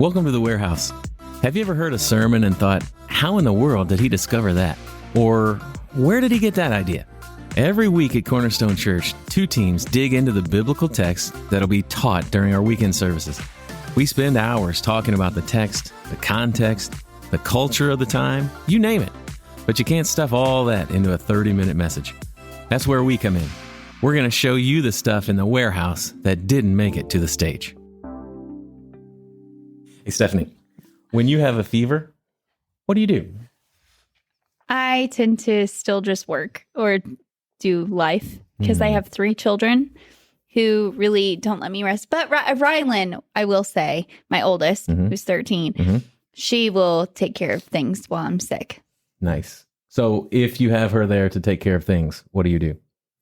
Welcome to the warehouse. Have you ever heard a sermon and thought, how in the world did he discover that? Or where did he get that idea? Every week at Cornerstone Church, two teams dig into the biblical text that'll be taught during our weekend services. We spend hours talking about the text, the context, the culture of the time, you name it. But you can't stuff all that into a 30-minute message. That's where we come in. We're going to show you the stuff in the warehouse that didn't make it to the stage. Hey, Stephanie, when you have a fever, what do you do? I tend to still just work or do life because I have 3 children who really don't let me rest. But Rylan, I will say, my oldest, who's 13, she will take care of things while I'm sick. Nice. So if you have her there to take care of things, what do you do?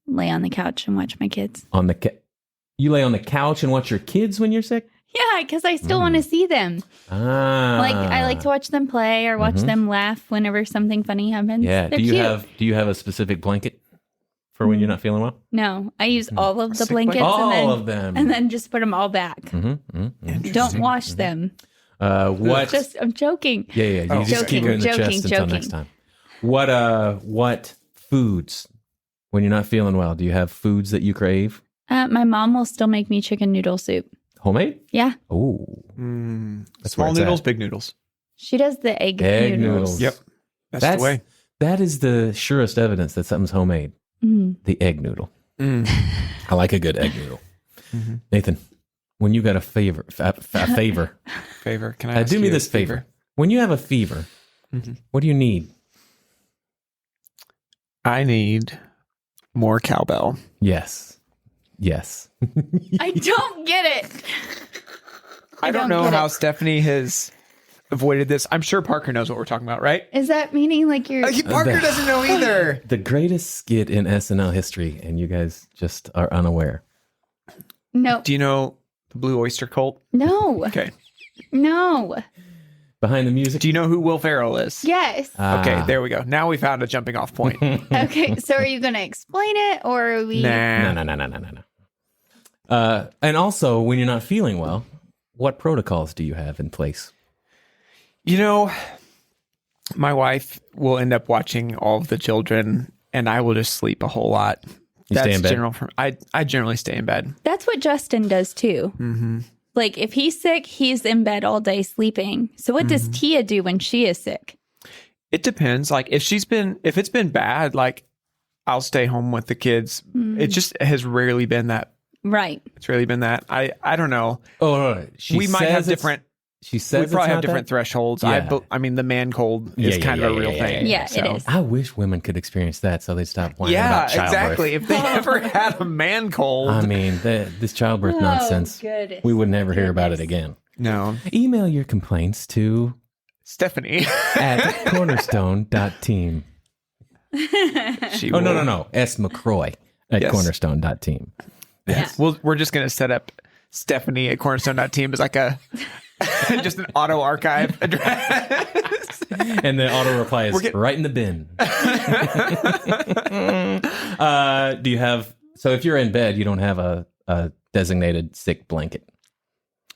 Lay on the couch and watch my kids. You lay on the couch and watch your kids when you're sick? Yeah, because I still want to see them. I like to watch them play or watch them laugh whenever something funny happens. Yeah. They're Do you have a specific blanket for when you're not feeling well? No, I use all of the blankets. All of them. And then just put them all back. Don't wash them. I'm joking. Yeah. You just keep it in the chest until next time. What foods, when you're not feeling well, do you have foods that you crave? My mom will still make me chicken noodle soup. Homemade? Yeah. Oh. Small noodles, big noodles. She does the egg noodles. Yep. That's the way. That is the surest evidence that something's homemade. The egg noodle. I like a good egg noodle. Nathan, when you got a favor. Can I ask do me you this favor? When you have a fever, what do you need? I need more cowbell. Yes. I don't get it. I don't know how Stephanie has avoided this. I'm sure Parker knows what we're talking about, right? Is that meaning like you're... Parker doesn't know either. The greatest skit in SNL history, and you guys just are unaware. No. Do you know the Blue Oyster Cult? No. Okay. No. Behind the music? Do you know who Will Ferrell is? Yes. Okay, there we go. Now we found a jumping off point. Okay, so are you going to explain it or are we... No. And also, when you're not feeling well, what protocols do you have in place? You know, my wife will end up watching all of the children, and I will just sleep a whole lot. You stay in bed? I generally stay in bed. That's what Justin does too. Like if he's sick, he's in bed all day sleeping. So what does Tia do when she is sick? It depends. Like if it's been bad, like I'll stay home with the kids. It just has rarely been that. Right. It's really been that. I don't know. Oh, right. We might have different. She says we probably have different that? thresholds. Yeah. I mean, the man cold is kind of a real thing. Yeah, it is. I wish women could experience that so they'd stop whining about childbirth. Exactly. If they ever had a man cold. I mean, this childbirth nonsense, goodness. we would never hear about it again. No. Email your complaints to Stephanie at cornerstone.team. No. S. McCroy at cornerstone.team. Yes. Yeah. We're just going to set up Stephanie at cornerstone.team as like a just an auto archive address. And the auto reply is right in the bin. Do you have, so if you're in bed, you don't have a designated sick blanket?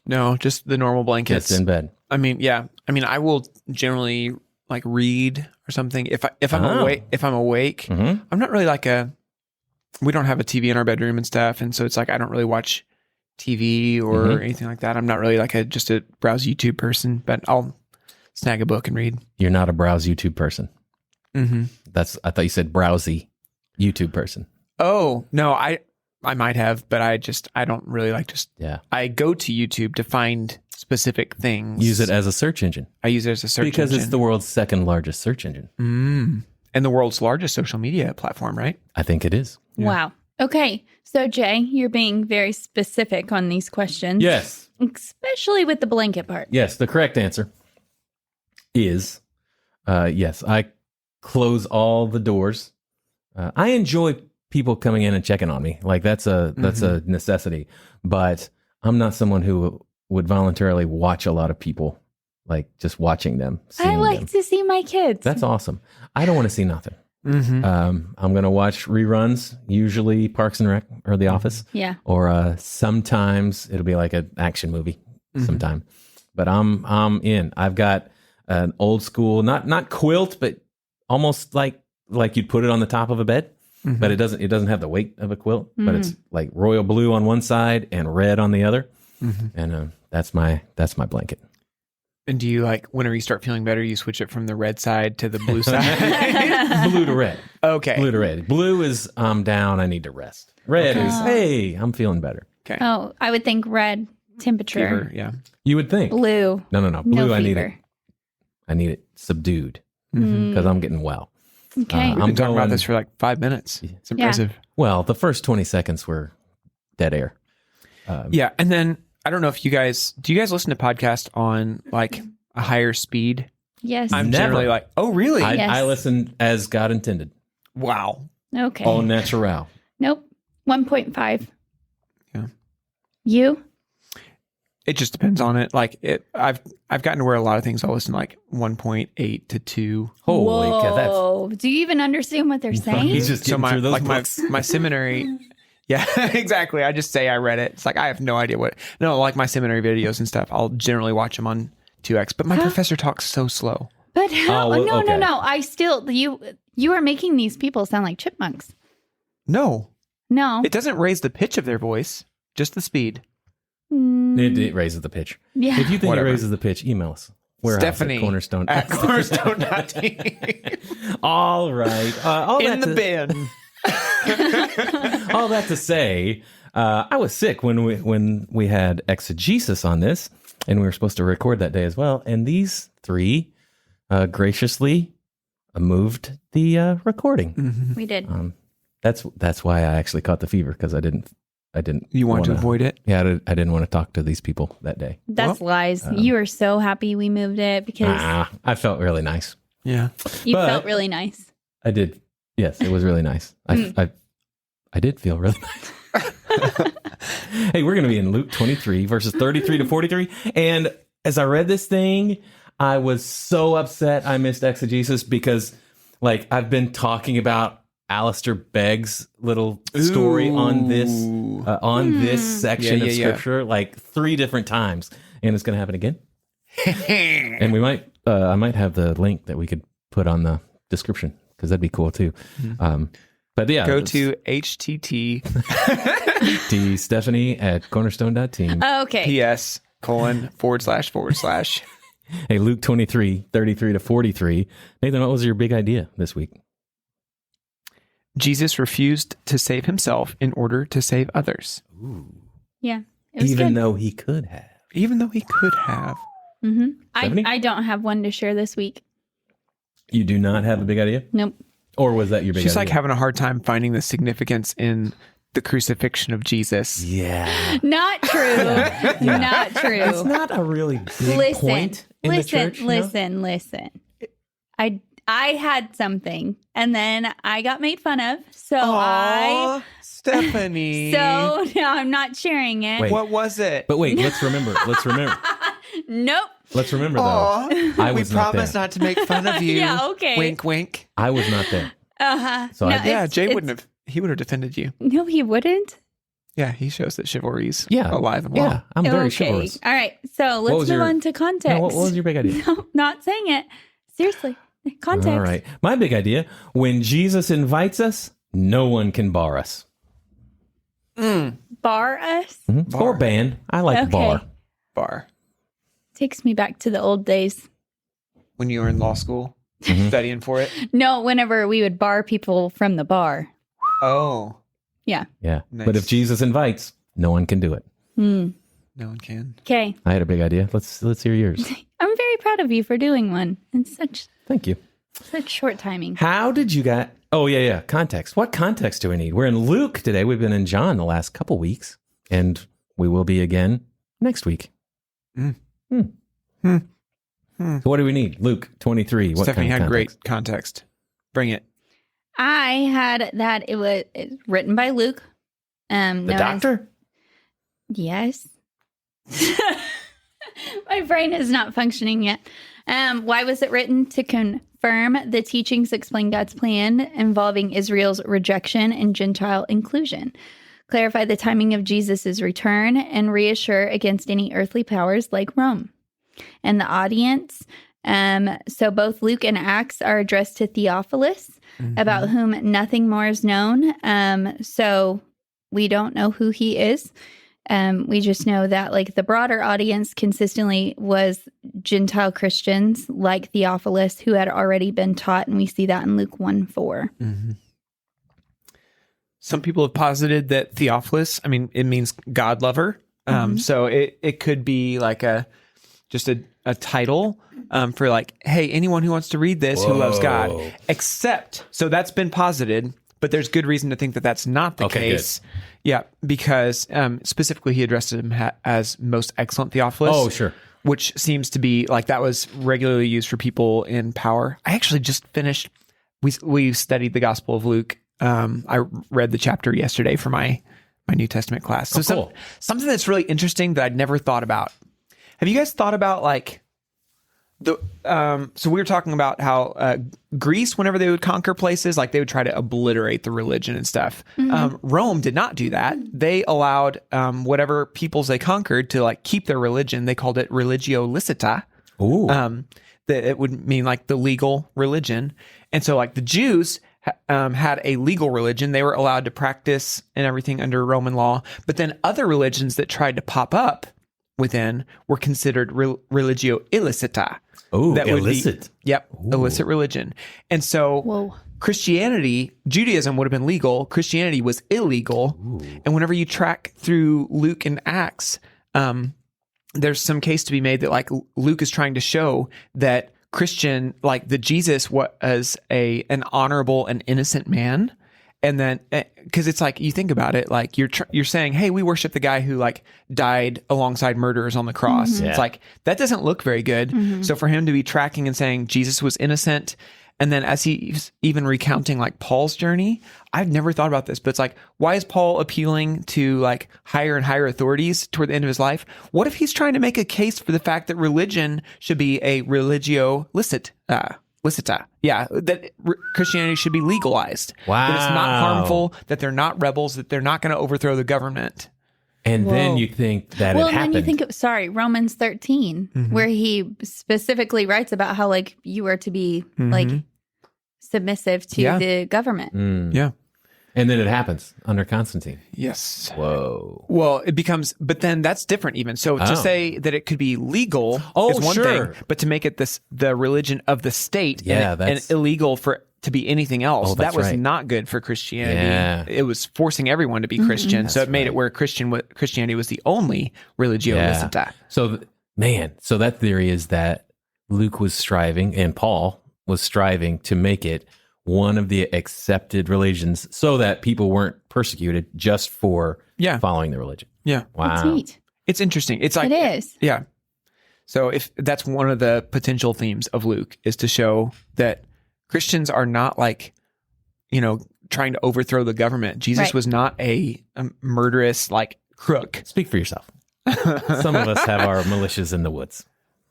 No, just the normal blankets. Just in bed. I mean, yeah. I mean, I will generally like read or something. If I'm awake, I'm not really like we don't have a TV in our bedroom and stuff. And so it's like, I don't really watch TV or anything like that. I'm not really like just a browse YouTube person, but I'll snag a book and read. You're not a browse YouTube person. I thought you said browsy YouTube person. Oh, no, I might have, but I don't really like I go to YouTube to find specific things. Use it as a search engine. I use it as a search engine. Because it's the world's second largest search engine. And the world's largest social media platform, right? I think it is. Yeah. Wow. Okay. So, Jay, you're being very specific on these questions. Yes. Especially with the blanket part. Yes. The correct answer is yes. I close all the doors. I enjoy people coming in and checking on me. Like that's a necessity. But I'm not someone who would voluntarily watch a lot of people, like just watching them. I like to see my kids. That's awesome. I don't want to see nothing. I'm going to watch reruns, usually Parks and Rec or The Office. Yeah. Or sometimes it'll be like an action movie sometime. but I'm in. I've got an old school, not quilt, but almost like you'd put it on the top of a bed, but it doesn't have the weight of a quilt, but it's like royal blue on one side and red on the other, and that's my blanket. And do you whenever you start feeling better, you switch it from the red side to the blue side? Blue to red. Okay. Blue to red. Blue is I'm down. I need to rest. Red is hey, I'm feeling better. Okay. Oh, I would think red temperature. Fever, yeah. You would think. Blue. No. Blue. No I need fever. it. I need it subdued because I'm getting well. Okay. We've been I'm talking about going- this for 5 minutes. It's impressive. Well, the first 20 seconds were dead air. Yeah. And then I don't know if do you guys listen to podcasts on a higher speed? Yes. I'm Never. generally oh, really? Yes. I listen as God intended. Wow. Okay. Au natural. Nope. 1.5. Yeah. You? It just depends on it. I've gotten to where a lot of things I'll listen 1.8 to 2. Holy cow, that's Whoa. Do you even understand what they're saying? he's just getting through those books. my seminary. Yeah, exactly. I just say I read it. It's I have no idea my seminary videos and stuff. I'll generally watch them on 2x, but my professor talks so slow. But how? Oh, well, okay. No. I still you are making these people sound like chipmunks. No, No. it doesn't raise the pitch of their voice, just the speed. It raises the pitch. Yeah. If you think Whatever. it raises the pitch, email us. Warehouse Stephanie at Cornerstone. at cornerstone.team. All right. All In that the bin. all that to say, I was sick when we had exegesis on this, and we were supposed to record that day as well. And these three graciously moved the recording. We did. That's why I actually caught the fever, because I didn't. You want to avoid it? Yeah, I didn't want to talk to these people that day. That's lies. You were so happy we moved it because I felt really nice. Yeah. you but- felt really nice. I did. Yes, it was really nice. I did feel really nice. Hey, we're going to be in Luke 23, verses 33 to 43. And as I read this thing, I was so upset I missed exegesis because, I've been talking about Alistair Begg's little story on this section of scripture 3 different times, and it's going to happen again. And we might, I might have the link that we could put on the description, because that'd be cool too. But yeah, Go to htt to Stephanie at cornerstone.team. Okay. ps : // Hey, Luke 23, 33 to 43. Nathan, what was your big idea this week? Jesus refused to save himself in order to save others, Yeah. It was Even good. though he could have. even though he could have. Stephanie? I don't have one to share this week. You do not have a big idea? Nope. Or was that your big She's idea? having a hard time finding the significance in the crucifixion of Jesus. Yeah. Not true. Not true. It's not a really big point in the church. Listen. I had something, and then I got made fun of. So Aw, Stephanie. So now I'm not sharing it. Wait. What was it? But wait, let's remember. Nope. Let's remember, though. Aw, I we was not promised there. not to make fun of you. Yeah, okay. Wink, wink. I was not there. So No, I, Yeah, It's- Jay it's- wouldn't have. He would have defended you. No, he wouldn't. Yeah, he shows that chivalry's Yeah. alive and well. yeah, I'm very Okay. chivalrous. All right. So was let's move your- on to context. No, what was your big idea? No, not saying it. Seriously. Context. All right. My big idea, when Jesus invites us, no one can bar us. Bar us Bar. Or ban. I like Okay. bar. Bar. takes me back to the old days. When you were in law school, studying for it. No, whenever we would bar people from the bar. Oh, Yeah. Yeah. Nice. But if Jesus invites, no one can do it. no one can. Okay. I had a big idea. Let's hear yours. I'm very proud of you for doing one in such Thank you. short timing. How did you get... Oh, yeah. Context. What context do we need? We're in Luke today. We've been in John the last couple weeks, and we will be again next week. So what do we need? Luke 23. What Stephanie kind of had context? great context. Bring it. I had that it's written by Luke. The known as- doctor? Yes. My brain is not functioning yet. Why was it written? To confirm the teachings explain God's plan involving Israel's rejection and Gentile inclusion, clarify the timing of Jesus' return, and reassure against any earthly powers like Rome. and the audience. So both Luke and Acts are addressed to Theophilus, about whom nothing more is known. So we don't know who he is. We just know that like the broader audience consistently was Gentile Christians like Theophilus who had already been taught. And we see that in Luke 1:4. Mm-hmm. Some people have posited that Theophilus, I mean, it means God lover. So it could be like just a title for like, hey, anyone who wants to read this who loves God, except, so that's been posited, but there's good reason to think that that's not the case. Good. Yeah, because specifically he addressed him as most excellent Theophilus. Oh, sure. Which seems to be like that was regularly used for people in power. I actually just finished, we studied the Gospel of Luke. I read the chapter yesterday for my New Testament class. So cool. Something that's really interesting that I'd never thought about. Have you guys thought about like so we were talking about how Greece, whenever they would conquer places, like they would try to obliterate the religion and stuff. Rome did not do that. They allowed whatever peoples they conquered to like keep their religion. They called it religio licita. Ooh. That it would mean like the legal religion. And so like the Jews had a legal religion. They were allowed to practice and everything under Roman law. But then other religions that tried to pop up within were considered religio illicita. Oh, illicit. Illicit religion. And so Christianity, Judaism would have been legal. Christianity was illegal. Ooh. And whenever you track through Luke and Acts, there's some case to be made that like Luke is trying to show that Christian, like that Jesus was an honorable and innocent man. And then, because it's like, you think about it, like you're saying, hey, we worship the guy who like died alongside murderers on the cross. Mm-hmm. It's like, that doesn't look very good. Mm-hmm. So for him to be tracking and saying Jesus was innocent, and then as he's even recounting like Paul's journey, I've never thought about this, but it's like, why is Paul appealing to like higher and higher authorities toward the end of his life? What if he's trying to make a case for the fact that religion should be a religio licita? Yeah, that Christianity should be legalized. Wow. That it's not harmful, that they're not rebels, that they're not going to overthrow the government. And then you think that it happened. Well, then you think, Romans 13, where he specifically writes about how like you are to be like submissive to the government. Mm. Yeah. And then it happens under Constantine. Yes. Whoa. Well, it becomes, but then that's different even. So to say that it could be legal is one thing, but to make it the religion of the state and illegal to be anything else, that was not good for Christianity. Yeah. It was forcing everyone to be Christian. So it made it where Christianity was the only religio licita. So that theory is that Luke was striving and Paul was striving to make it one of the accepted religions so that people weren't persecuted just for following the religion. Yeah. Wow. That's neat. It's interesting. It's like, it is. Yeah. So if that's one of the potential themes of Luke is to show that Christians are not like, trying to overthrow the government. Jesus was not a murderous like crook. Speak for yourself. Some of us have our militias in the woods.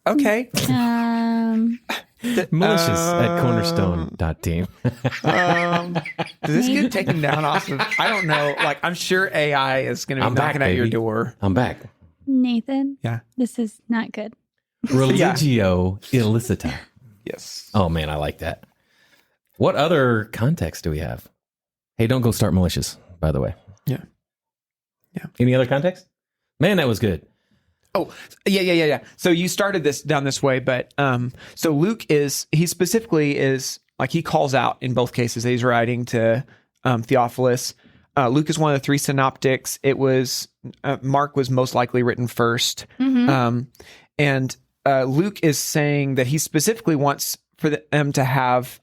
Okay. Malicious at cornerstone.team. Does this get taken down off of? I don't know. Like, I'm sure AI is going to be knocking at your door. I'm back. Nathan. Yeah. This is not good. Religio illicita. Yes. Oh, man, I like that. What other context do we have? Hey, don't go start militias, by the way. Yeah. Any other context? Man, that was good. Oh, yeah. So you started this down this way, but so Luke he specifically is like he calls out in both cases that he's writing to Theophilus. Luke is one of the three synoptics. It was Mark was most likely written first, and Luke is saying that he specifically wants for them to have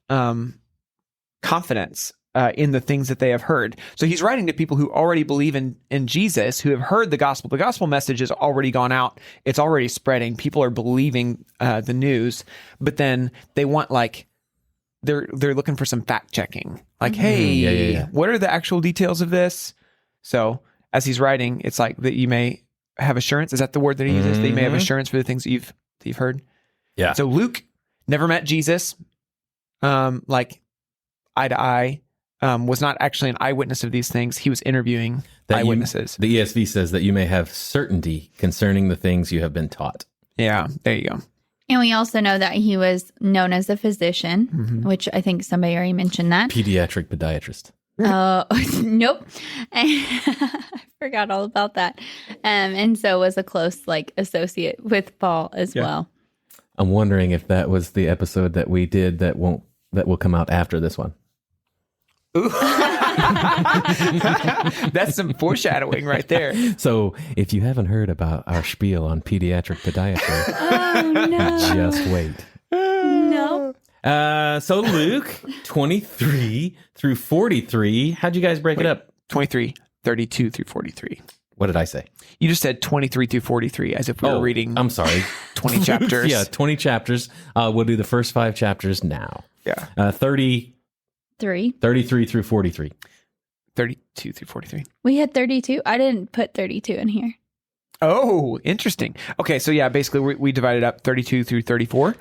confidence in the things that they have heard. So he's writing to people who already believe in Jesus, who have heard the gospel. The gospel message has already gone out. It's already spreading. People are believing the news, but then they want like, they're looking for some fact checking. Like, hey, what are the actual details of this? So as he's writing, it's like that you may have assurance. Is that the word that he uses? That you may have assurance for the things that you've heard. Yeah. So Luke never met Jesus, like eye to eye. Was not actually an eyewitness of these things. He was interviewing eyewitnesses. The ESV says that you may have certainty concerning the things you have been taught. Yeah, there you go. And we also know that he was known as a physician, which I think somebody already mentioned that. Pediatric podiatrist. Nope. I forgot all about that. And so was a close associate with Paul as well. I'm wondering if that was the episode that we did that will come out after this one. Ooh. That's some foreshadowing right there. So if you haven't heard about our spiel on pediatric podiatry, Oh no. just wait. No. So Luke 23 through 43. How'd you guys break it up? 23, 32 through 43. What did I say? You just said 23 through 43 as if we were reading I'm sorry. 20 chapters. Yeah, 20 chapters. We'll do the first 5 chapters now. Yeah. 33 through 43. 32 through 43. We had 32. I didn't put 32 in here. Oh, interesting. Okay, so yeah, basically we divided up 32 through 34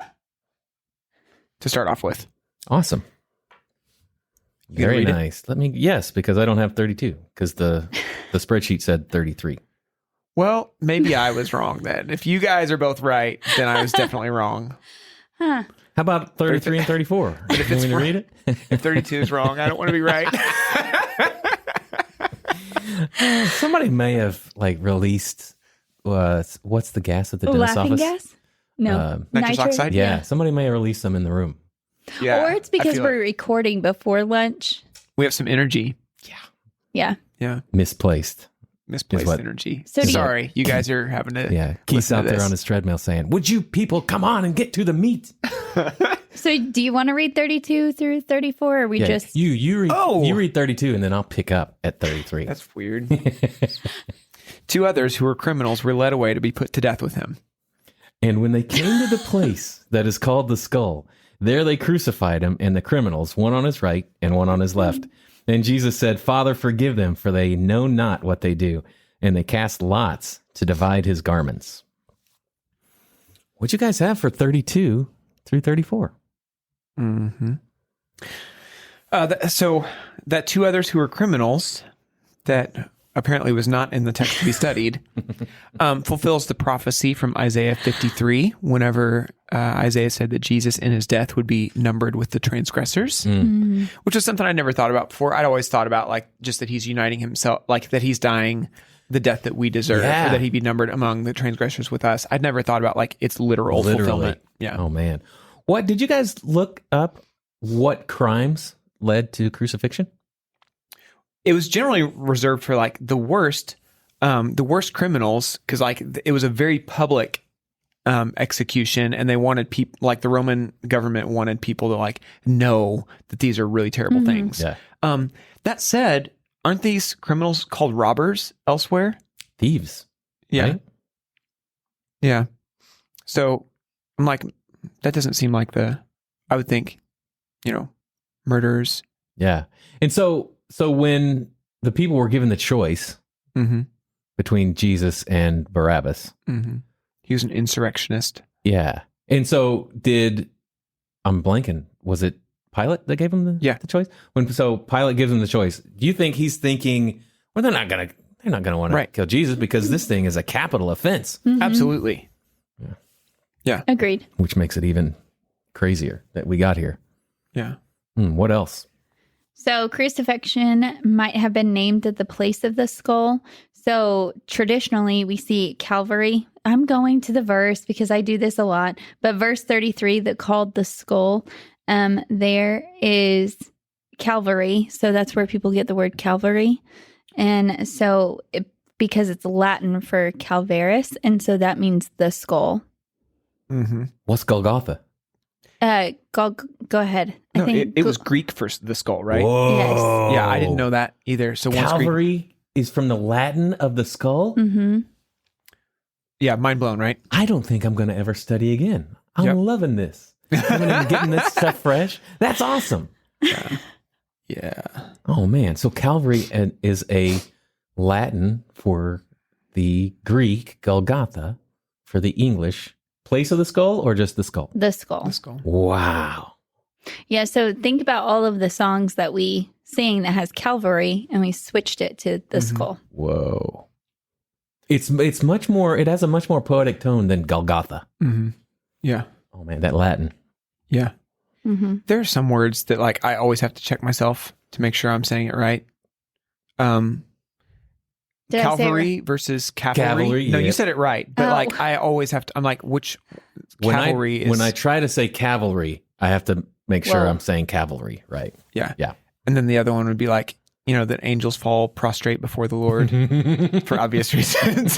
to start off with. Awesome. Very nice. Yes, because I don't have 32 because the spreadsheet said 33. Well, maybe I was wrong then. If you guys are both right, then I was definitely wrong. Huh. How about 33 and 34? But if it's to read it? If 32 is wrong, I don't want to be right. Somebody may have released what's the gas at the dentist's Laughing office? gas? No. Nitrous oxide? Yeah, somebody may have released some in the room. Yeah. Or it's because we're recording before lunch. We have some energy. Yeah. Yeah. Misplaced Energy. So Sorry, you guys are having to. Keith's out there this. on his treadmill saying, "Would you people come on and get to the meat?" So do you want to read 32 through 34 or we just... You read 32 and then I'll pick up at 33. That's weird. 2 others who were criminals were led away to be put to death with him. And when they came to the place that is called the skull, there they crucified him and the criminals, one on his right and one on his left. And Jesus said, "Father, forgive them, for they know not what they do." And they cast lots to divide his garments. What'd you guys have for 32 through 34? Mm-hmm. So that 2 others who were criminals, that apparently was not in the text to be studied, fulfills the prophecy from Isaiah 53, whenever Isaiah said that Jesus in his death would be numbered with the transgressors, which was something I never thought about before. I'd always thought about just that he's uniting himself, that he's dying the death that we deserve, or that he'd be numbered among the transgressors with us. I'd never thought about its literal fulfillment. Yeah. Oh man. What did you guys look up? What crimes led to crucifixion? It was generally reserved for the worst criminals, because it was a very public execution, and they wanted people, the Roman government wanted people to know that these are really terrible things. Yeah. That said, aren't these criminals called robbers elsewhere? Thieves. Yeah. Right? Yeah. So I'm that doesn't seem I would think, murderers. Yeah. And so when the people were given the choice between Jesus and Barabbas, he was an insurrectionist. yeah. And so I'm blanking, was it Pilate that gave him the choice? So Pilate gives him the choice. Do you think he's thinking, well, they're not gonna want to kill Jesus because this thing is a capital offense? Absolutely. Yeah. Agreed. Which makes it even crazier that we got here. Yeah. What else? So crucifixion might have been named at the place of the skull. So traditionally we see Calvary. I'm going to the verse because I do this a lot, but verse 33 that called the skull, there is Calvary. So that's where people get the word Calvary. And so because it's Latin for Calvaris, and so that means the skull. What's Golgotha? Go ahead. No, it was Greek for the skull, right? Whoa. Yes. Yeah, I didn't know that either. So Calvary is from the Latin of the skull? Mm-hmm. Yeah, mind blown, right? I don't think I'm going to ever study again. I'm loving this. I'm getting this stuff fresh. That's awesome. Yeah. Oh, man. So Calvary is a Latin for the Greek, Golgotha for the English. Place of the skull or just the skull? The skull. The skull. Wow. Yeah, so think about all of the songs that we sing that has Calvary, and we switched it to the skull. Whoa. It's much more. It has a much more poetic tone than Golgotha. Mm-hmm. Yeah. Oh man, that Latin. Yeah. Mm-hmm. There are some words that like I always have to check myself to make sure I'm saying it right. Did I say it Cavalry right? versus cavalry. Cavalry, No, yeah. you said it right, but Oh. like I always have to. I'm like, which cavalry is? When I try to say cavalry, I have to make sure Well- I'm saying cavalry right. yeah, Yeah. And then the other one would be like, that angels fall prostrate before the Lord for obvious reasons.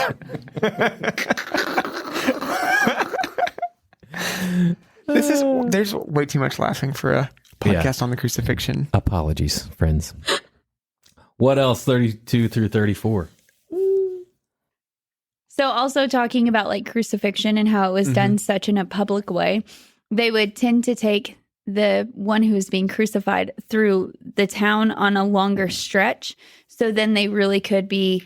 There's way too much laughing for a podcast on the crucifixion. Apologies, friends. What else? 32 through 34. So also talking about like crucifixion and how it was done such in a public way, they would tend to take the one who was being crucified through the town on a longer stretch. So then they really could be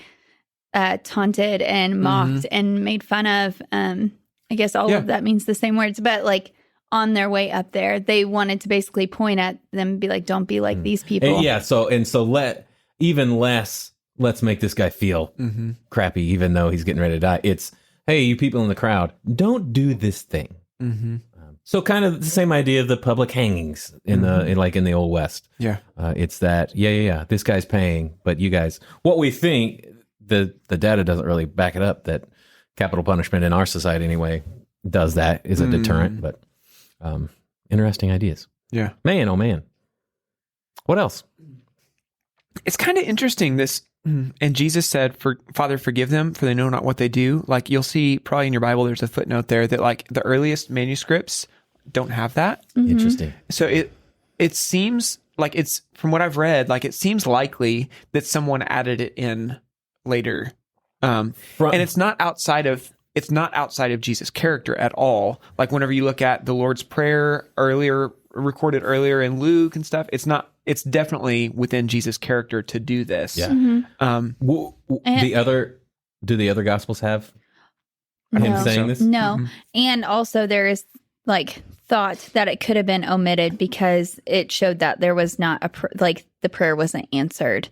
taunted and mocked and made fun of. I guess all of that means the same words, but like on their way up there, they wanted to basically point at them and be like, don't be like these people. And let's make this guy feel crappy, even though he's getting ready to die. It's, hey, you people in the crowd, don't do this thing. Mm-hmm. So kind of the same idea of the public hangings in the Old West. Yeah. It's that, this guy's paying, but you guys, what we think, the data doesn't really back it up, that capital punishment in our society anyway does that, is a deterrent, but interesting ideas. Yeah. Man, oh man. What else? It's kind of interesting, this, and Jesus said, Father, forgive them, for they know not what they do. Like, you'll see probably in your Bible, there's a footnote there that like the earliest manuscripts don't have that. Interesting. So it seems like it's, from what I've read, like it seems likely that someone added it in later. And it's not outside of Jesus' character at all. Like whenever you look at the Lord's Prayer recorded earlier in Luke and stuff, it's definitely within Jesus' character to do this. Yeah. Mm-hmm. Do the other gospels have him saying this? No. And also there is like thought that it could have been omitted because it showed that there was not the prayer wasn't answered.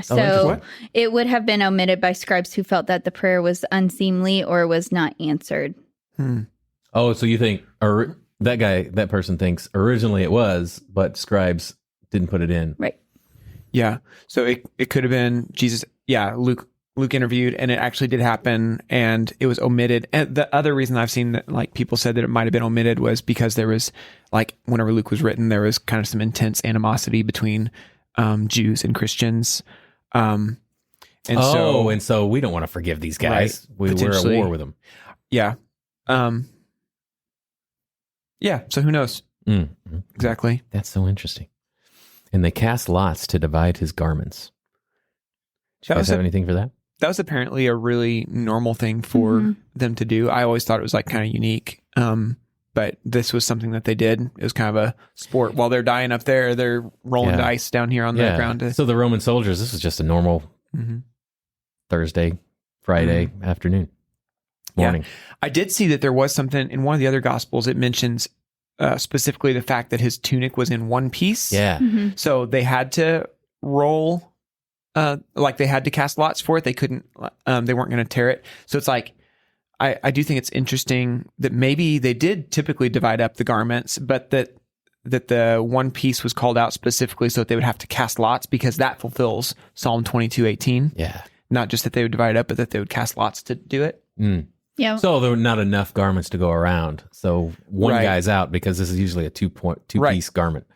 So it would have been omitted by scribes who felt that the prayer was unseemly or was not answered. Oh, so you think that person thinks originally it was, but scribes didn't put it in. Right. Yeah. So it could have been Jesus. Yeah. Luke interviewed, and it actually did happen, and it was omitted. And the other reason I've seen that like people said that it might have been omitted was because there was like, whenever Luke was written, there was kind of some intense animosity between Jews and Christians. And so we don't want to forgive these guys. Right, We're at war with them. Yeah. Yeah. So who knows? Mm-hmm. Exactly. That's so interesting. And they cast lots to divide his garments. Do you guys have anything for that? That was apparently a really normal thing for them to do. I always thought it was like kind of unique. But this was something that they did. It was kind of a sport. While they're dying up there, they're rolling dice down here on the ground. So the Roman soldiers, this was just a normal Thursday, Friday afternoon, morning. Yeah. I did see that there was something in one of the other Gospels. It mentions specifically the fact that his tunic was in one piece. Yeah. Mm-hmm. So they had to roll, like they had to cast lots for it. They couldn't, they weren't going to tear it. So it's like, I do think it's interesting that maybe they did typically divide up the garments, but that the one piece was called out specifically so that they would have to cast lots, because that fulfills Psalm 22:18. Yeah. Not just that they would divide up, but that they would cast lots to do it. Yeah. So there were not enough garments to go around. So one guy's out, because this is usually a two-piece garment.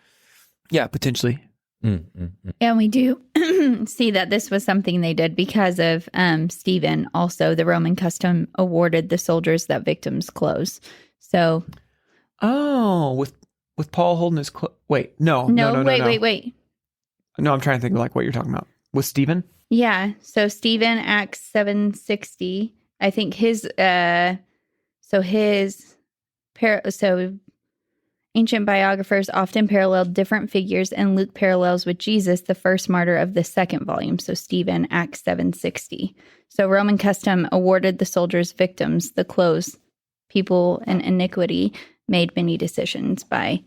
Yeah, potentially. And we do see that this was something they did because of Stephen. Also, the Roman custom awarded the soldiers that victims' clothes. So, with Paul holding his wait, no. Wait. No, I'm trying to think of like what you're talking about with Stephen. Yeah. So Stephen, Acts 7:60. I think ancient biographers often paralleled different figures, and Luke parallels with Jesus, the first martyr of the second volume. So Stephen, Acts 7:60. So Roman custom awarded the soldiers' victims the clothes. People in iniquity made many decisions by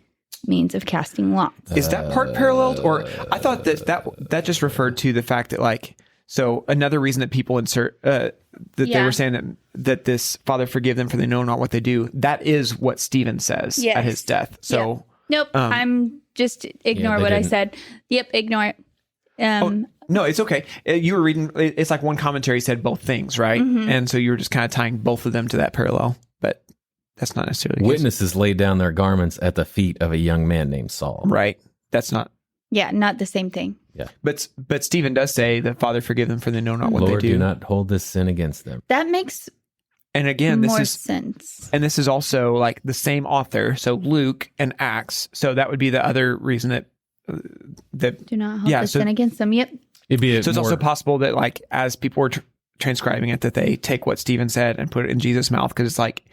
means of casting lots. Is that part paralleled, or I thought that just referred to the fact that like So another reason that people insert that they were saying that this Father forgive them for they know not what they do. That is what Stephen says at his death. So nope, I'm just ignore what I said. Yep, ignore it. No, it's okay. You were reading. It's like one commentary said both things, right? Mm-hmm. And so you were just kind of tying both of them to that parallel, but that's not necessarily the case. Witnesses laid down their garments at the feet of a young man named Saul. Right. That's not. Yeah, not the same thing. Yeah. But Stephen does say that Father forgive them for they know not what Lord, they do. do not hold this sin against them. That makes And again, more this is sense. and this is also like the same author, so Luke and Acts. So that would be the other reason that Do not hold the sin against them. Yep. It'd be so it's also possible that like as people were transcribing it, that they take what Stephen said and put it in Jesus' mouth, because it's like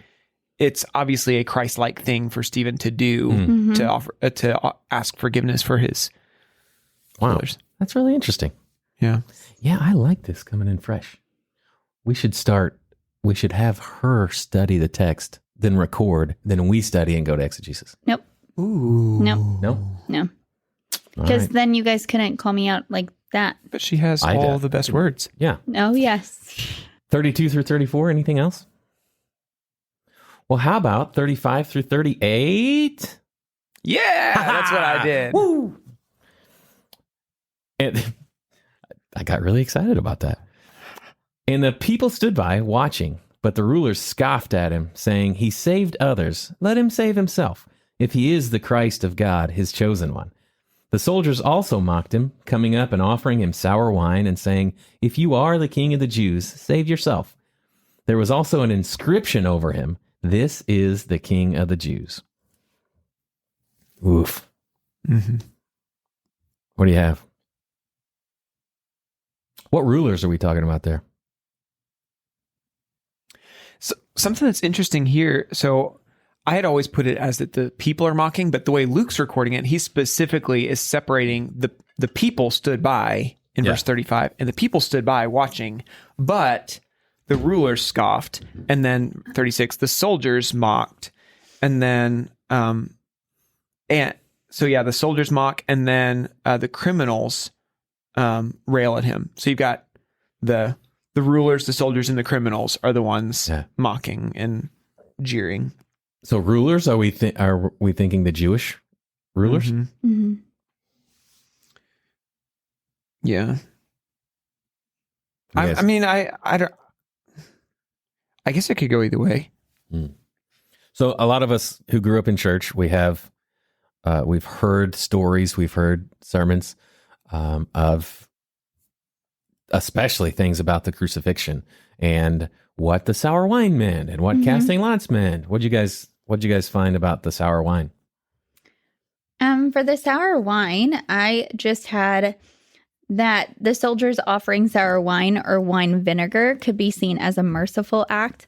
it's obviously a Christ-like thing for Stephen to do to offer to ask forgiveness for his brothers. That's really interesting. Yeah. Yeah, I like this coming in fresh. We should have her study the text, then record, then we study and go to exegesis. Nope. Ooh. No. Because then you guys couldn't call me out like that. But she has all the best words. Yeah. Oh, yes. 32 through 34, anything else? Well, how about 35 through 38? Yeah, that's what I did. Woo! And I got really excited about that. And the people stood by watching, but the rulers scoffed at him, saying, "He saved others. Let him save himself, if he is the Christ of God, his chosen one." The soldiers also mocked him, coming up and offering him sour wine and saying, "If you are the king of the Jews, save yourself." There was also an inscription over him, "This is the King of the Jews." Oof. Mm-hmm. What do you have? What rulers are we talking about there? So, something that's interesting here. So I had always put it as that the people are mocking, but the way Luke's recording it, he specifically is separating the people stood by in verse 35, and the people stood by watching, but the rulers scoffed. And then 36, the soldiers mocked. And then, the soldiers mock, and then the criminals rail at him. So you've got the rulers, the soldiers, and the criminals are the ones mocking and jeering. So rulers, are we thinking the Jewish rulers? Mm-hmm. Mm-hmm. Yeah. Yes. I mean, I don't. I guess it could go either way. Mm. So a lot of us who grew up in church, we've heard stories, we've heard sermons of especially things about the crucifixion and what the sour wine meant and what casting lots meant. What'd you guys find about the sour wine? For the sour wine, I just had that the soldiers offering sour wine or wine vinegar could be seen as a merciful act,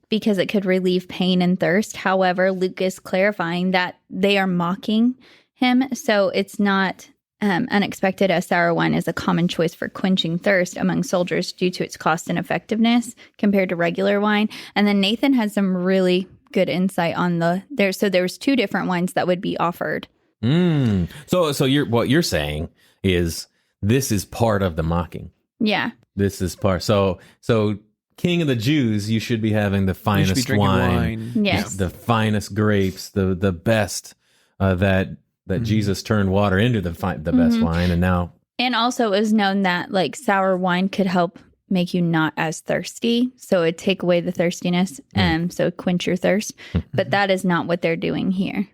because it could relieve pain and thirst. However, Luke is clarifying that they are mocking him, so it's not unexpected, as sour wine is a common choice for quenching thirst among soldiers due to its cost and effectiveness compared to regular wine. And then Nathan has some really good insight on there's two different wines that would be offered. So what you're saying is this is part of the mocking. Yeah. This is part. So King of the Jews, you should be having the finest wine. Yes. The finest grapes, the best that Jesus turned water into the best wine, and now. And also it was known that like sour wine could help make you not as thirsty, so it'd take away the thirstiness, so quench your thirst. But that is not what they're doing here.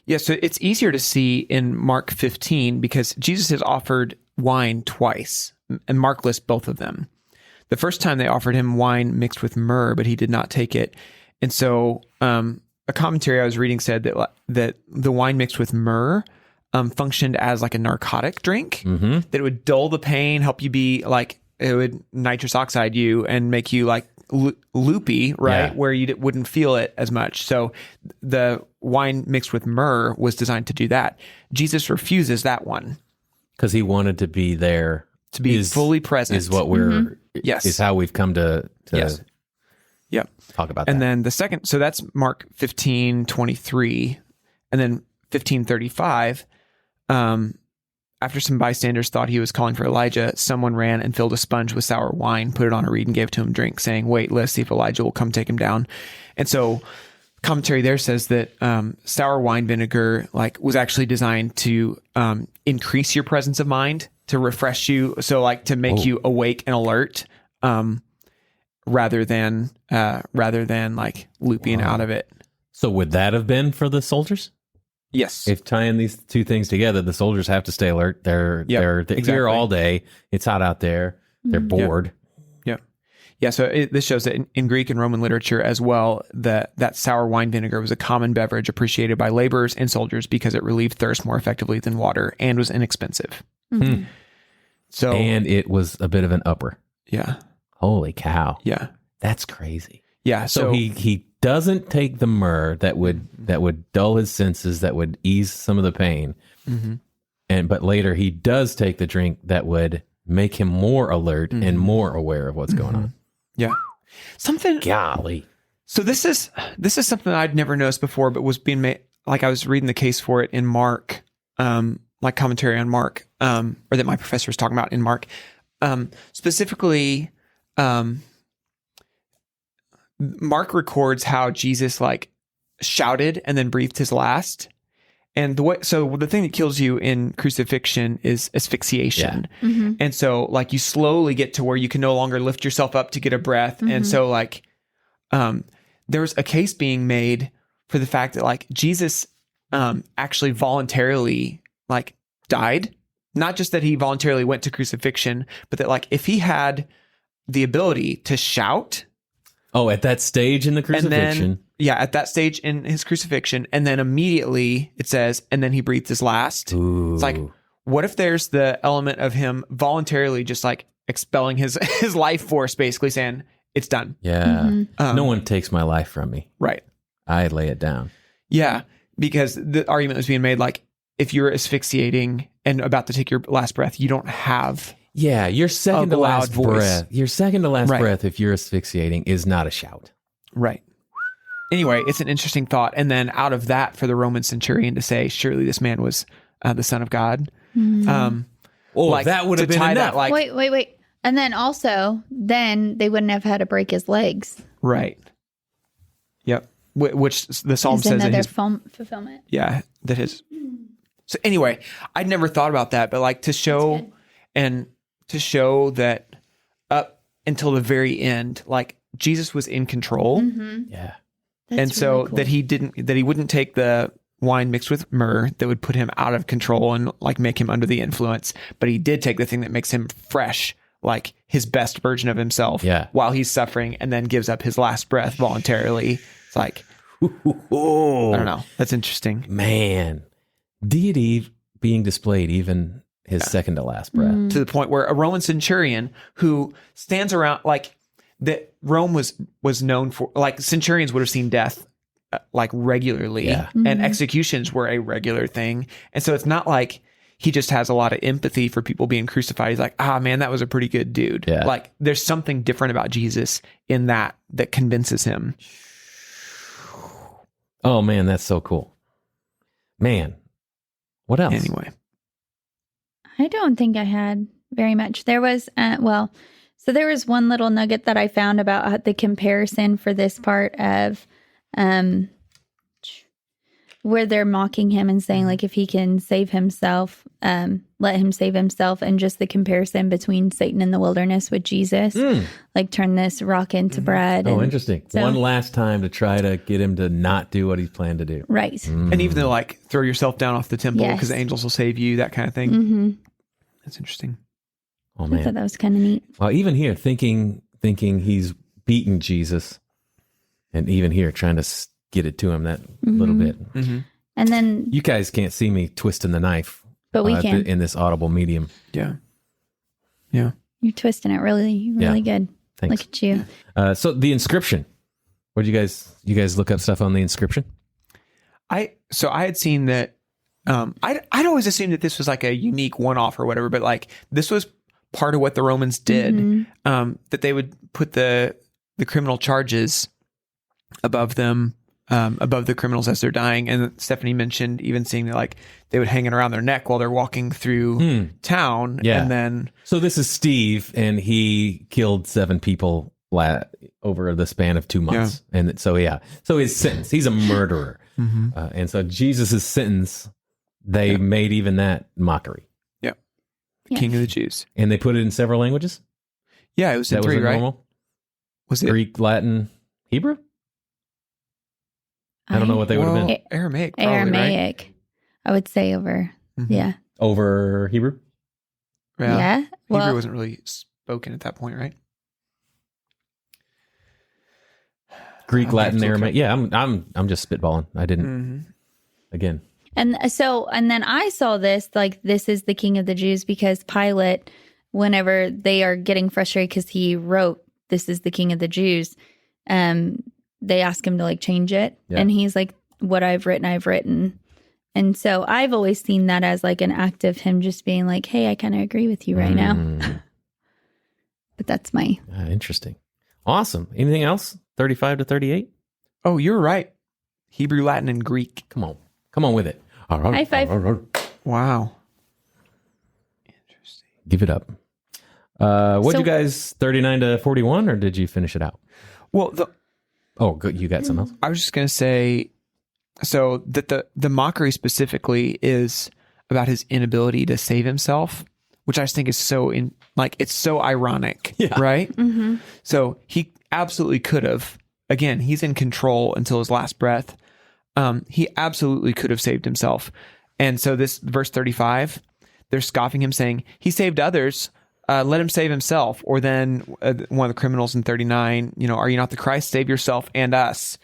Yeah, so it's easier to see in Mark 15 because Jesus has offered wine twice, and Mark lists both of them. The first time they offered him wine mixed with myrrh, but he did not take it, and so a commentary I was reading said that the wine mixed with myrrh functioned as like a narcotic drink, that it would dull the pain, help you be like, it would nitrous oxide you and make you like loopy, right? Yeah. Where you wouldn't feel it as much. So the wine mixed with myrrh was designed to do that. Jesus refuses that one. Because he wanted to be there. To be fully present. Is what we're, is how we've come to Yep. talk about that. And then the second, so that's Mark 15:23, and then 15:35. after some bystanders thought he was calling for Elijah, someone ran and filled a sponge with sour wine, put it on a reed, and gave it to him to drink, saying, "Wait, let's see if Elijah will come take him down." And so commentary there says that sour wine vinegar like was actually designed to increase your presence of mind, to refresh you, so like to make you awake and alert, rather than like looping out of it. So would that have been for the soldiers? Yes. If tying these two things together, the soldiers have to stay alert. They're here all day. It's hot out there. They're bored. Yeah. So this shows that in Greek and Roman literature as well, that sour wine vinegar was a common beverage appreciated by laborers and soldiers because it relieved thirst more effectively than water and was inexpensive. Mm-hmm. So, and it was a bit of an upper. Yeah. Holy cow. Yeah. That's crazy. Yeah. So he doesn't take the myrrh that would dull his senses, that would ease some of the pain. Mm-hmm. But later he does take the drink that would make him more alert and more aware of what's going on. Yeah. Golly. So this is something I'd never noticed before, but was being made, like I was reading the case for it in Mark, like commentary on Mark, or that my professor was talking about in Mark. Specifically, Mark records how Jesus like shouted and then breathed his last. And the thing that kills you in crucifixion is asphyxiation. Yeah. Mm-hmm. And so like you slowly get to where you can no longer lift yourself up to get a breath. Mm-hmm. And so like, there's a case being made for the fact that like Jesus, actually voluntarily like died. Not just that he voluntarily went to crucifixion, but that like if he had the ability to shout. Oh, at that stage in the crucifixion. At that stage in his crucifixion. And then immediately it says, and then he breathed his last. Ooh. It's like, what if there's the element of him voluntarily just like expelling his life force, basically saying, it's done. Yeah. Mm-hmm. No one takes my life from me. Right. I lay it down. Yeah. Because the argument was being made like, if you're asphyxiating and about to take your last breath, you don't have... Yeah, your second to last voice. breath. Your second to last breath, if you're asphyxiating, is not a shout. Right. Anyway, it's an interesting thought. And then out of that, for the Roman centurion to say, surely this man was the Son of God. Mm-hmm. Like, that would have been enough. That, like, wait. And then also, then they wouldn't have had to break his legs. Right. Yep. Which the Psalm says another that fulfillment. Yeah, that his... So anyway, I'd never thought about that, but like to show that up until the very end, like Jesus was in control. Mm-hmm. Yeah. That's and so really cool. that he wouldn't take the wine mixed with myrrh that would put him out of control and like make him under the influence. But he did take the thing that makes him fresh, like his best version of himself while he's suffering, and then gives up his last breath voluntarily. It's like, I don't know. That's interesting. Man. Deity being displayed even his second to last breath. To the point where a Roman centurion who stands around, like that Rome was known for, like centurions would have seen death like regularly, and executions were a regular thing. And so it's not like he just has a lot of empathy for people being crucified. He's like, man, that was a pretty good dude. Yeah. Like there's something different about Jesus in that convinces him. Oh man, that's so cool. Man. What else? Anyway. I don't think I had very much. There was, so there was one little nugget that I found about the comparison for this part of where they're mocking him and saying, like, if he can save himself, let him save himself, and just the comparison between Satan in the wilderness with Jesus, like turn this rock into bread. Oh, interesting. So, one last time to try to get him to not do what he's planned to do. Right. And even though, like, throw yourself down off the temple because the angels will save you, that kind of thing. Mm-hmm. That's interesting. Oh, man. I thought that was kind of neat. Well, even here, thinking he's beaten Jesus, and even here, trying to get it to him that little bit. Mm-hmm. And then you guys can't see me twisting the knife, but we can in this audible medium. Yeah. You're twisting it really good. Thanks. Look at you. So the inscription. What did you guys look up stuff on the inscription? I had seen that. I'd always assumed that this was like a unique one-off or whatever, but like this was part of what the Romans did. That they would put the criminal charges above them. above the criminals as they're dying. And Stephanie mentioned even seeing that like they would hang it around their neck while they're walking through town. Yeah. And then So this is Steve, and he killed 7 people over the span of 2 months. Yeah. And so his sentence, he's a murderer. And so Jesus' sentence, they made even that mockery. Yeah. King of the Jews. And they put it in several languages? Yeah, it was in 3, right? Normal? Was it Greek, Latin, Hebrew? I don't know what they would have been. Aramaic, probably, Aramaic, right? I would say over, yeah. Over Hebrew? Yeah. Well, Hebrew wasn't really spoken at that point, right? Greek, Latin, Aramaic. Yeah, I'm just spitballing. I didn't. Again. And then I saw this, like, this is the King of the Jews, because Pilate, whenever they are getting frustrated because he wrote, "This is the King of the Jews," they ask him to like change it. Yeah. And he's like, "What I've written." And so I've always seen that as like an act of him just being like, "Hey, I kind of agree with you right now." But that's my... Interesting. Awesome. Anything else? 35 to 38? Oh, you're right. Hebrew, Latin, and Greek. Come on with it. High five. Wow. Interesting. Give it up. What'd you guys, 39 to 41, or did you finish it out? Well, good. You got something else? I was just going to say, so that the mockery specifically is about his inability to save himself, which I just think is it's so ironic, right? Mm-hmm. So he absolutely could have, again, he's in control until his last breath. He absolutely could have saved himself. And so this verse 35, they're scoffing him saying, "He saved others. Let him save himself." Or then one of the criminals in 39, "Are you not the Christ? Save yourself and us."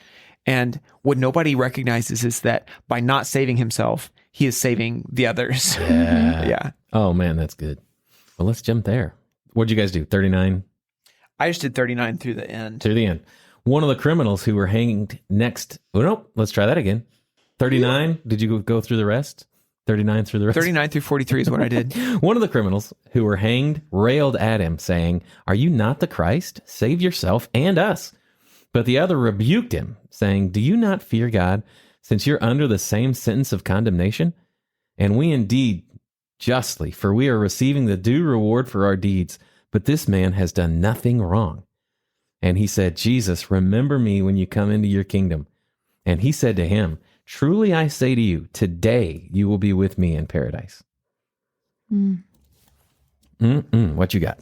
And what nobody recognizes is that by not saving himself, he is saving the others. Yeah. Oh man, that's good. Well, let's jump there. What'd you guys do? 39? I just did 39 through the end. To the end. One of the criminals who were hanged next. Oh, nope. Let's try that again. 39. Did you go through the rest? 39 through the rest? 39 through 43 is what I did. One of the criminals who were hanged railed at him, saying, "Are you not the Christ? Save yourself and us." But the other rebuked him, saying, "Do you not fear God, since you're under the same sentence of condemnation? And we indeed justly, for we are receiving the due reward for our deeds. But this man has done nothing wrong." And he said, "Jesus, remember me when you come into your kingdom." And he said to him, "Truly I say to you, today you will be with me in paradise." What you got?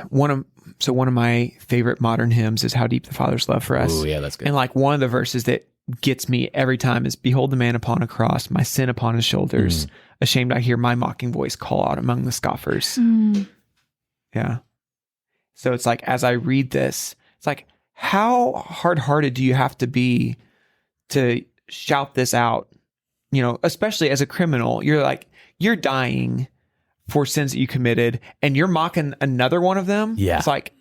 One of my favorite modern hymns is "How Deep the Father's Love for Us." Oh, yeah, that's good. And like one of the verses that gets me every time is, "Behold the man upon a cross, my sin upon his shoulders. Ashamed I hear my mocking voice call out among the scoffers." Yeah. So it's like, as I read this, it's like, how hard-hearted do you have to be to shout this out? Especially as a criminal, you're dying for sins that you committed, and you're mocking another one of them. Yeah. It's like,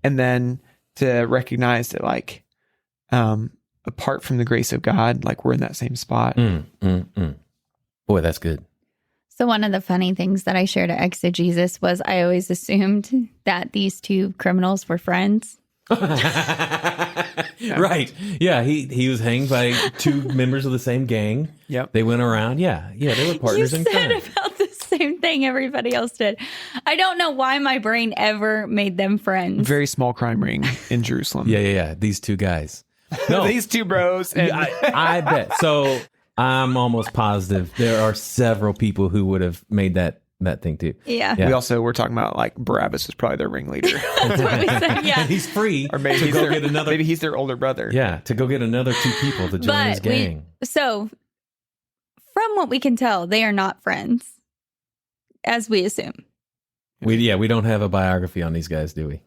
and then to recognize that, like, apart from the grace of God, like, we're in that same spot. Boy, that's good. So one of the funny things that I shared at Exegesis was I always assumed that these two criminals were friends. Right. Yeah, he was hanged by 2 members of the same gang. Yep. They went around. Yeah, they were partners in crime. You said about the same thing everybody else did. I don't know why my brain ever made them friends. Very small crime ring in Jerusalem. Yeah. These 2 guys. No. These 2 bros. And I bet. So I'm almost positive there are several people who would have made that thing too. Yeah. We also were talking about, like, Barabbas was probably their ringleader. That's what we said, yeah. And he's free. Or maybe maybe he's their older brother. Yeah, to go get another 2 people to join his gang. So from what we can tell, they are not friends, as we assume. We don't have a biography on these guys, do we?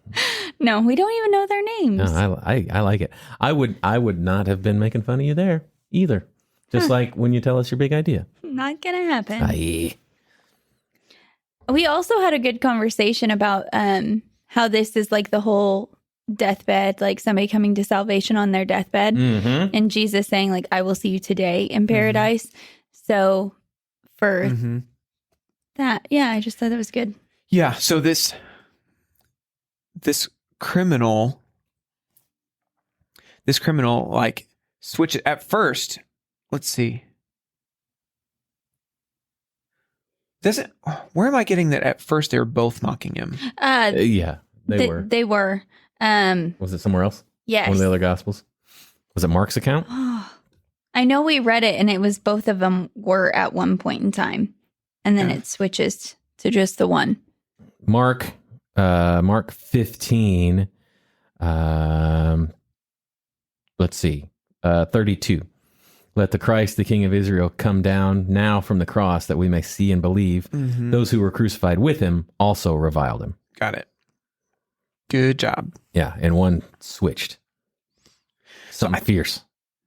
No, we don't even know their names. No, I like it. I would not have been making fun of you there either. Just like when you tell us your big idea. Not gonna happen. Aye. We also had a good conversation about how this is like the whole deathbed, like somebody coming to salvation on their deathbed, and Jesus saying, like, "I will see you today in paradise." So for that, I just thought that was good. Yeah. So this criminal, this criminal like switches at first. Let's see. Where am I getting that at first they were both mocking him? Yeah, they were. They were. Was it somewhere else? Yes. One of the other Gospels? Was it Mark's account? I know we read it, and it was both of them were at one point in time. And then it switches to just the one. Mark 15, let's see, 32. Let the Christ, the King of Israel, come down now from the cross that we may see and believe. Mm-hmm. Those who were crucified with him also reviled him. Got it. Good job. Yeah, and one switched. Something fierce.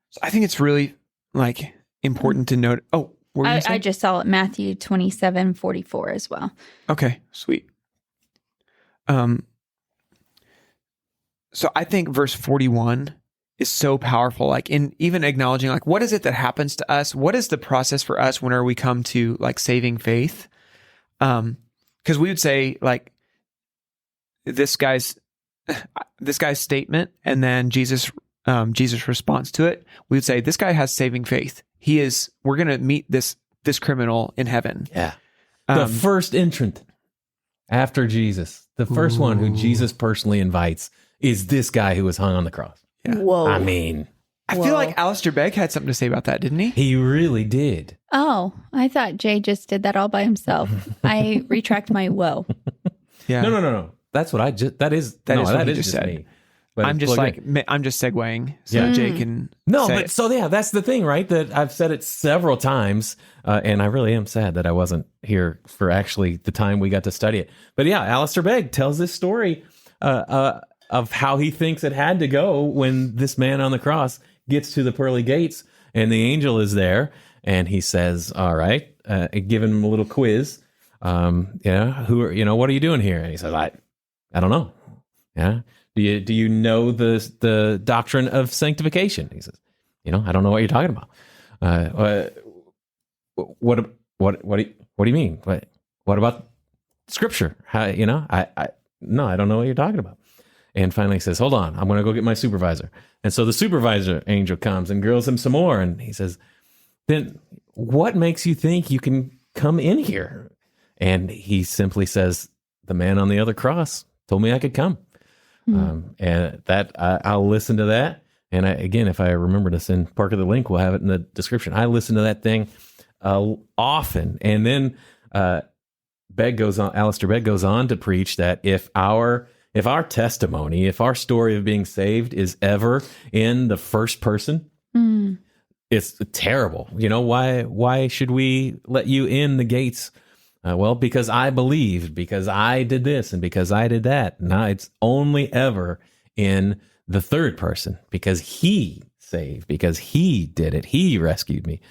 So I think it's really like important to note. Oh, what were you saying? I just saw it, Matthew 27:44 as well. Okay, sweet. So I think verse 41 is so powerful, like in even acknowledging like what is it that happens to us? What is the process for us whenever we come to like saving faith? Because we would say like this guy's statement and then Jesus' response to it, we would say this guy has saving faith. We're going to meet this criminal in heaven. Yeah. The first entrant after Jesus, the first one who Jesus personally invites is this guy who was hung on the cross. Yeah. Whoa. I mean, I feel like Alistair Begg had something to say about that, didn't he? he really did. Oh, I thought Jay just did that all by himself. I retract my whoa. Yeah. No. That's what I just, that is what he just just said. me. But I'm just segueing so Jay can No, say but it. so yeah, that's the thing, right? That I've said it several times, and I really am sad that I wasn't here for actually the time we got to study it. But yeah, Alistair Begg tells this story of how he thinks it had to go when this man on the cross gets to the pearly gates and the angel is there, and he says, "All right," giving him a little quiz. What are you doing here? And he says, "I don't know." Yeah. Do you know the doctrine of sanctification? He says, I don't know what you're talking about. What do you mean? What about Scripture? How, I don't know what you're talking about. And finally he says, hold on, I'm going to go get my supervisor. And so the supervisor angel comes and grills him some more. And he says, then what makes you think you can come in here? And he simply says, the man on the other cross told me I could come. And that I'll listen to that. And again, if I remember to send Parker the link, we'll have it in the description. I listen to that thing often. And then Alistair Begg goes on to preach that if our testimony, if our story of being saved is ever in the first person, it's terrible. Why should we let you in the gates? Well, because I believed, because I did this, and because I did that. No, it's only ever in the third person, because he saved, because he did it. He rescued me.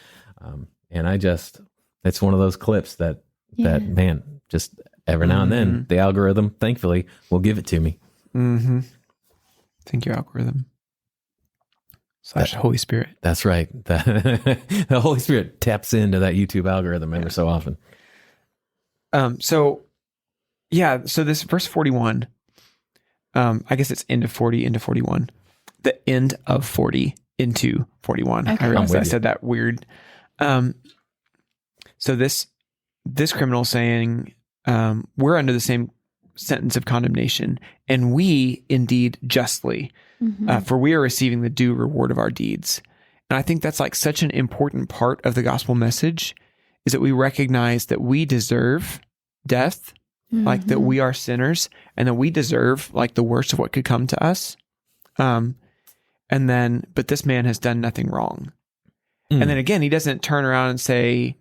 And it's one of those clips that man, just every now and then, the algorithm, thankfully, will give it to me. Mm-hmm. Thank you, algorithm. / Holy Spirit. That's right. The Holy Spirit taps into that YouTube algorithm ever so often. So this verse 41, I guess it's end of 40 into 41, the end of 40 into 41. Okay. I realized I said that weird. So this criminal saying, we're under the same sentence of condemnation, and we indeed justly, for we are receiving the due reward of our deeds. And I think that's like such an important part of the gospel message, is that we recognize that we deserve death, like that we are sinners, and that we deserve like the worst of what could come to us. But this man has done nothing wrong. And then again, he doesn't turn around and say,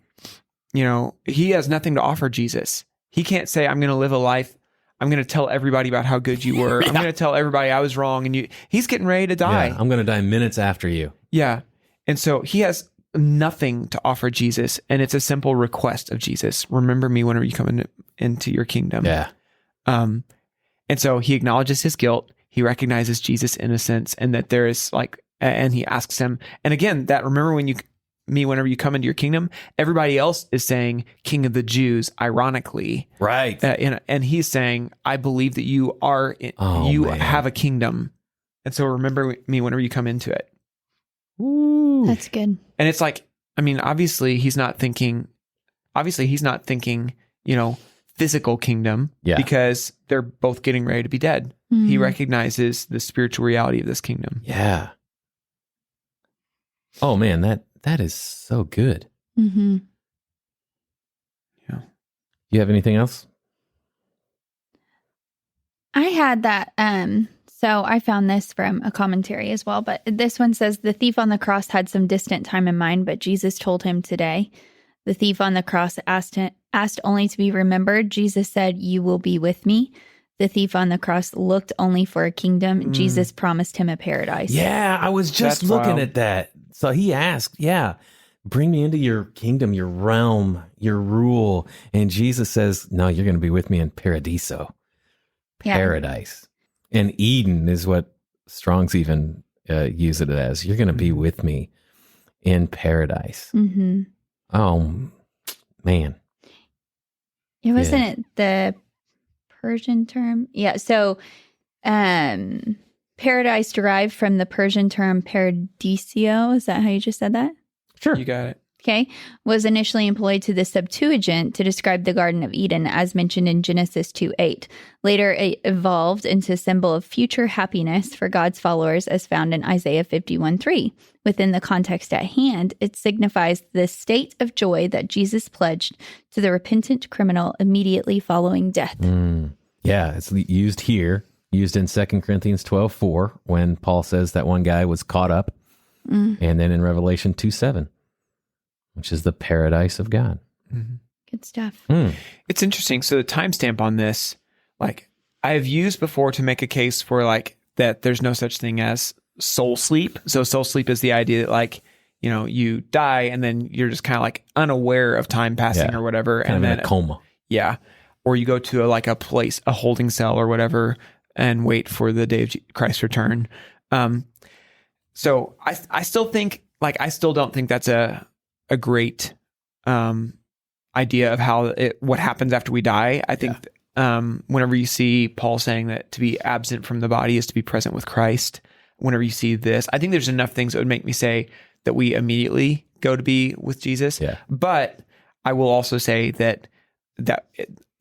he has nothing to offer Jesus. He can't say, I'm going to live a life. I'm going to tell everybody about how good you were. I'm going to tell everybody I was wrong. And he's getting ready to die. Yeah, I'm going to die minutes after you. Yeah. And so he has nothing to offer Jesus, and it's a simple request of Jesus. Remember me whenever you come into your kingdom. Yeah. And so he acknowledges his guilt. He recognizes Jesus' innocence, and that there is and he asks him, and again, that remember whenever you come into your kingdom, everybody else is saying King of the Jews, ironically. Right. And he's saying, I believe that you are, have a kingdom. And so remember me whenever you come into it. Ooh. That's good. And it's like, I mean, obviously he's not thinking, physical kingdom because they're both getting ready to be dead. Mm-hmm. He recognizes the spiritual reality of this kingdom. Yeah. Oh man, that is so good. Mm-hmm. Yeah. You have anything else? I had that. So I found this from a commentary as well, but this one says the thief on the cross had some distant time in mind, but Jesus told him today. The thief on the cross asked only to be remembered. Jesus said, "You will be with me." The thief on the cross looked only for a kingdom. Jesus promised him a paradise. Yeah, I was just That's looking wild. at that. So he asked, bring me into your kingdom, your realm, your rule. And Jesus says, no, you're going to be with me in paradiso, Yeah. paradise. And Eden is what Strong's even use it as. You're going to be with me in paradise. Mm-hmm. Oh, man. It wasn't it the Persian term? Yeah. So, paradise derived from the Persian term paradisio. Is that how you just said that? Sure. You got it. Okay. Was initially employed to the Septuagint to describe the Garden of Eden, as mentioned in Genesis 2:8. Later, it evolved into a symbol of future happiness for God's followers, as found in Isaiah 51:3. Within the context at hand, it signifies the state of joy that Jesus pledged to the repentant criminal immediately following death. Yeah, it's used here, used in 2 Corinthians 12:4, when Paul says that one guy was caught up, and then in Revelation 2:7, which is the paradise of God. Mm-hmm. Good stuff. It's interesting. So the timestamp on this, like I have used before to make a case for like that there's no such thing as soul sleep. So soul sleep is the idea that like, you die and then you're just kind of like unaware of time passing or whatever. Kind and of then in a coma. Yeah. Or you go to a place, a holding cell or whatever, and wait for the day of Christ's return. So I still think, I still don't think that's a great idea of what happens after we die. I think whenever you see Paul saying that to be absent from the body is to be present with Christ, whenever you see this, I think there's enough things that would make me say that we immediately go to be with Jesus. Yeah. But I will also say that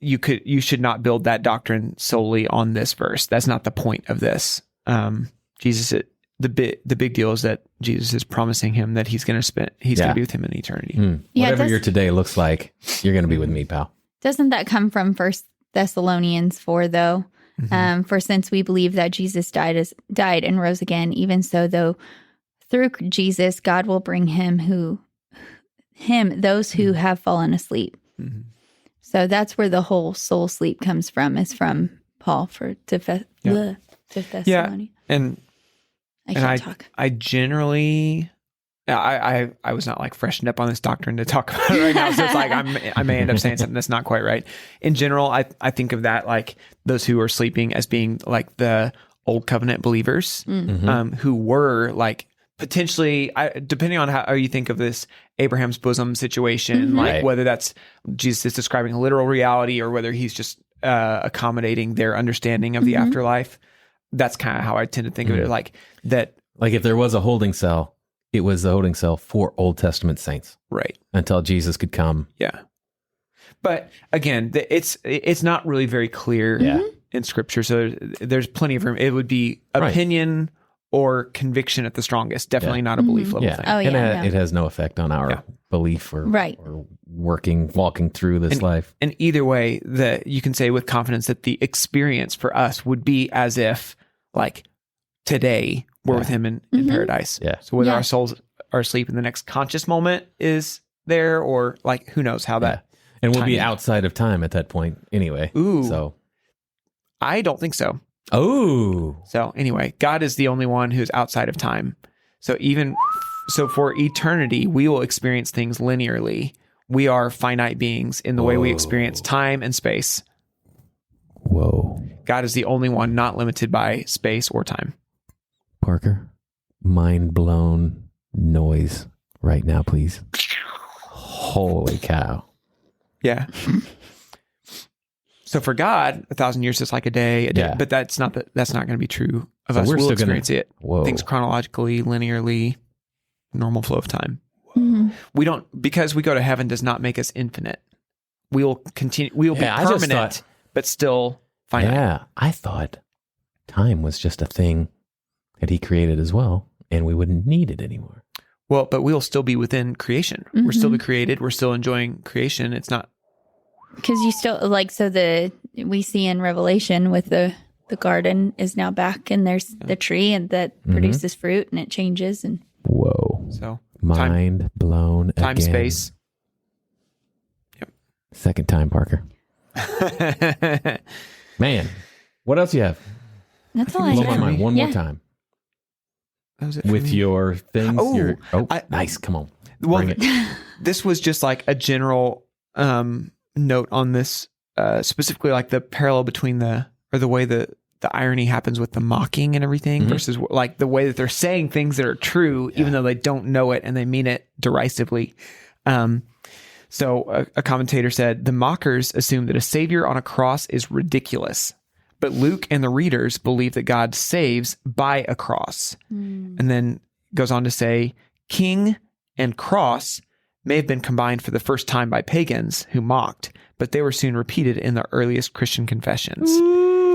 you should not build that doctrine solely on this verse. That's not the point of this. The big deal is that Jesus is promising him that he's going to be with him in eternity. Whatever your today looks like, you're going to be with me, pal. Doesn't that come from 1 Thessalonians 4, though? Mm-hmm. For since we believe that Jesus died and rose again, even so, though through Jesus, God will bring those who have fallen asleep. Mm-hmm. So that's where the whole soul sleep comes from, is from Paul to Thessalonians. Yeah, and I can't talk. I generally, I was not freshened up on this doctrine to talk about it right now. So it's I may end up saying something that's not quite right. In general, I think of that those who are sleeping as being the old covenant believers, who were potentially, depending on how you think of this Abraham's bosom situation, whether that's Jesus is describing a literal reality or whether he's just accommodating their understanding of the afterlife. That's kind of how I tend to think of it, that. If there was a holding cell, it was the holding cell for Old Testament saints, right? Until Jesus could come. Yeah, but again, it's not really very clear in Scripture, so there's plenty of room. It would be opinion or conviction at the strongest. Definitely not a belief level thing. Oh, It has no effect on our belief or walking through this life. And either way, you can say with confidence that the experience for us would be as if today we're with him in paradise. Yeah. So whether our souls are asleep in the next conscious moment is there, or who knows how that. And we'll be outside of time at that point anyway. Ooh. So I don't think so. Oh. So anyway, God is the only one who's outside of time. So for eternity, we will experience things linearly. We are finite beings in the way we experience time and space. Whoa. God is the only one not limited by space or time. Parker, mind blown noise right now, please. Holy cow. Yeah. So for God, 1,000 years is like a day, Yeah. but that's not going to be true of So us. we're We'll still gonna- experience it. Whoa. Things chronologically, linearly, normal flow of time. Mhm. We don't, because we go to heaven does not make us infinite. We will continue. We will Yeah, I be just permanent, thought- but still finite. Yeah, I thought time was just a thing that he created as well, and we wouldn't need it anymore. Well, but we'll still be within creation. We're still Mhm. the created. We're still enjoying creation. It's not. Because you still like, so we see in Revelation with the garden is now back, and there's the tree and that Mhm. produces fruit, and it changes, and Whoa. So Mind blown time, again. space. Second time, Parker. Man, what else you have? that's all I Blow my have. mind one Yeah. more time. That was it for With me. your things. Oh, Nice. Come on. Well, Bring it. this was just like a general note on this, specifically like the parallel between the way the irony happens with the mocking and everything Mhm. versus like the way that they're saying things that are true, even though they don't know it and they mean it derisively. So a commentator said, the mockers assume that a savior on a cross is ridiculous, but Luke and the readers believe that God saves by a cross. And then goes on to say, king and cross may have been combined for the first time by pagans who mocked, but they were soon repeated in the earliest Christian confessions.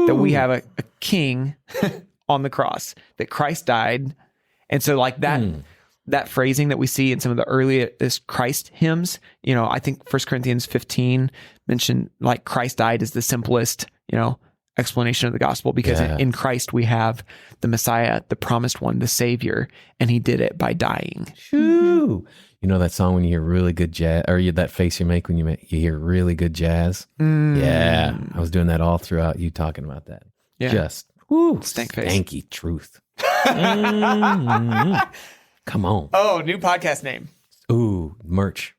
That we have a king on the cross, that Christ died. And so like that phrasing that we see in some of the earliest Christ hymns, I think 1 Corinthians 15 mentioned like Christ died is the simplest, explanation of the gospel, because in Christ we have the Messiah, the promised one, the Savior, and he did it by dying. Shoo. You know that song when you hear really good jazz, or that face you make when you hear really good jazz? Yeah. I was doing that all throughout you talking about that. Yeah. Just woo, Stank face. stanky truth. Mm. Come on. Oh, new podcast name. Ooh, merch.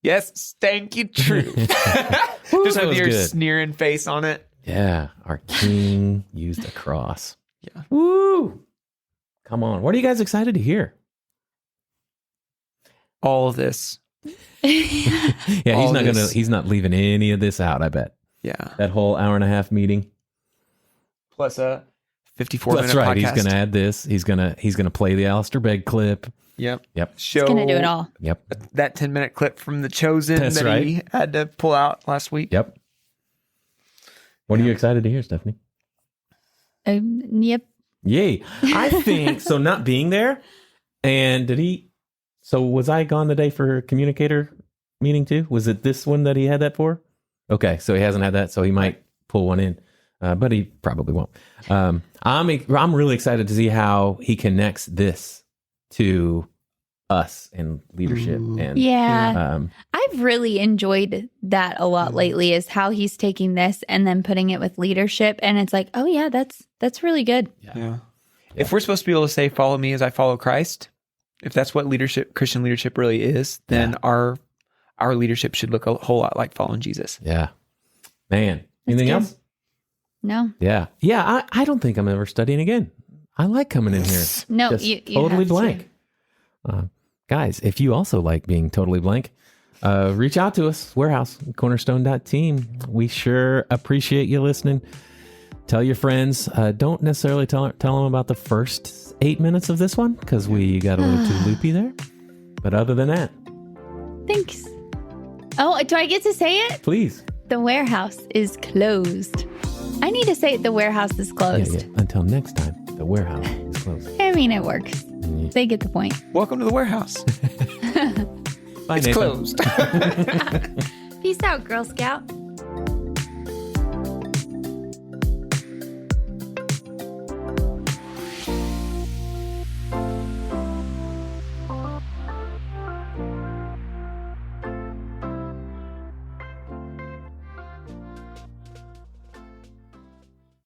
Yes, stanky truth. Just that with was your good. sneering face on it. Yeah, our king used a cross. Yeah. Woo! Come on. What are you guys excited to hear? All of this. Yeah, All this. he's not leaving any of this out, I bet. Yeah. That whole hour and a half meeting. Plus a 54-minute That's right. podcast. He's going to add this. He's going to play the Alistair Begg clip. Yep. It's gonna do it all. Yep. That 10-minute clip from The Chosen That's that right. he had to pull out last week. Yep. What are you excited to hear, Stephanie? Yep. Yay. I think so. Not being there. And so was I gone the day for communicator meeting too? Was it this one that he had that for? Okay. So he hasn't had that. So he might pull one in, but he probably won't. I'm really excited to see how he connects this to us and leadership. Ooh. And Yeah. I've really enjoyed that a lot lately, is how he's taking this and then putting it with leadership. And it's like, oh yeah, that's really good. Yeah. If we're supposed to be able to say, follow me as I follow Christ, if that's what Christian leadership really is, then our leadership should look a whole lot like following Jesus. yeah, man. Anything good. else? No. Yeah. Yeah. I don't think I'm ever studying again. I like coming in here. No, Just you totally have to. blank. Guys, if you also like being totally blank, reach out to us, warehouse, cornerstone.team. We sure appreciate you listening. Tell your friends. Don't necessarily tell them about the first 8 minutes of this one, because we got a little too loopy there. But other than that, Thanks. Oh, do I get to say it? please. The warehouse is closed. I need to say it. The warehouse is closed. Yeah. Until next time, the warehouse is closed. I mean, it works. They get the point. Welcome to the warehouse. Bye, It's Nathan. closed. Peace out, Girl Scout.